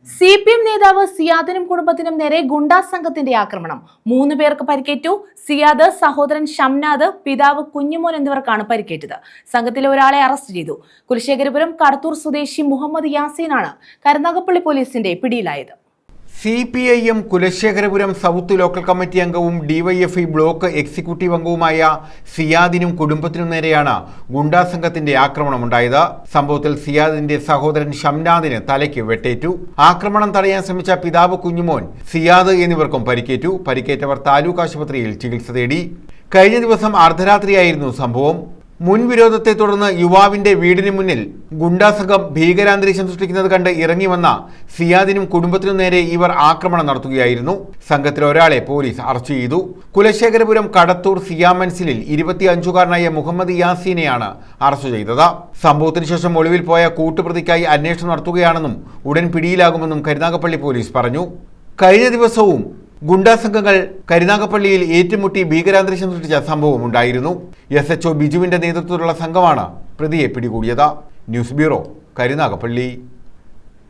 CPM നേതാവ് സിയാദിനും കുടുംബത്തിനും നേരെ ഗുണ്ടാ സംഘത്തിന്റെ ആക്രമണം. 3 പേർക്ക് പരിക്കേറ്റു. സിയാദ്, സഹോദരൻ ഷംനാദ്, പിതാവ് കുഞ്ഞുമോൻ എന്നിവർക്കാണ് പരിക്കേറ്റത്. സംഘത്തിലെ ഒരാളെ അറസ്റ്റ് ചെയ്തു. കുലശേഖരപുരം കടത്തൂർ സ്വദേശി മുഹമ്മദ് യാസീനാണ് കരുനാഗപ്പള്ളി പോലീസിന്റെ പിടിയിലായത്. CPIM Kulasekharapuram south local committee അംഗവും DYFI ബ്ലോക്ക് എക്സിക്യൂട്ടീവ് അംഗവുമായ സിയാദിനും കുടുംബത്തിനും നേരെയാണ് ഗുണ്ടാ സംഘത്തിന്റെ ആക്രമണമുണ്ടായത്. സംഭവത്തിൽ സിയാദിന്റെ സഹോദരൻ ഷംനാദിന് തലയ്ക്ക് വെട്ടേറ്റു. ആക്രമണം തടയാൻ ശ്രമിച്ച പിതാവ് കുഞ്ഞുമോൻ, സിയാദ് എന്നിവർക്കും പരിക്കേറ്റു. പരിക്കേറ്റവർ താലൂക്ക് ആശുപത്രിയിൽ ചികിത്സ തേടി. കഴിഞ്ഞ ദിവസം അർദ്ധരാത്രിയായിരുന്നു സംഭവം. മുൻവിരോധത്തെ തുടർന്ന് യുവാവിന്റെ വീടിന് മുന്നിൽ ഗുണ്ടാസംഘം ഭീകരാന്തരീക്ഷം സൃഷ്ടിക്കുന്നത് കണ്ട് ഇറങ്ങി വന്ന സിയാദിനും കുടുംബത്തിനും നേരെ ഇവർ ആക്രമണം നടത്തുകയായിരുന്നു. സംഘത്തിലെ ഒരാളെ പോലീസ് അറസ്റ്റ് ചെയ്തു. കുലശേഖരപുരം കടത്തൂർ സിയാമൻസിലിൽ 25-കാരനായ മുഹമ്മദ് യാസീനെയാണ് അറസ്റ്റ് ചെയ്തത്. സംഭവത്തിന് ശേഷം ഒളിവിൽ പോയ കൂട്ടുപ്രതിക്കായി അന്വേഷണം നടത്തുകയാണെന്നും ഉടൻ പിടിയിലാകുമെന്നും കരുനാഗപ്പള്ളി പോലീസ് പറഞ്ഞു. കഴിഞ്ഞ ദിവസവും ഗുണ്ടാ സംഘങ്ങൾ കരുനാഗപ്പള്ളിയിൽ ഏറ്റുമുട്ടി ഭീകരാന്തരീക്ഷം സൃഷ്ടിച്ച സംഭവം ഉണ്ടായിരുന്നു. SHO ബിജുവിന്റെ നേതൃത്വത്തിലുള്ള സംഘമാണ് പ്രതിയെ പിടികൂടിയത്. News bureau, Karunagappally.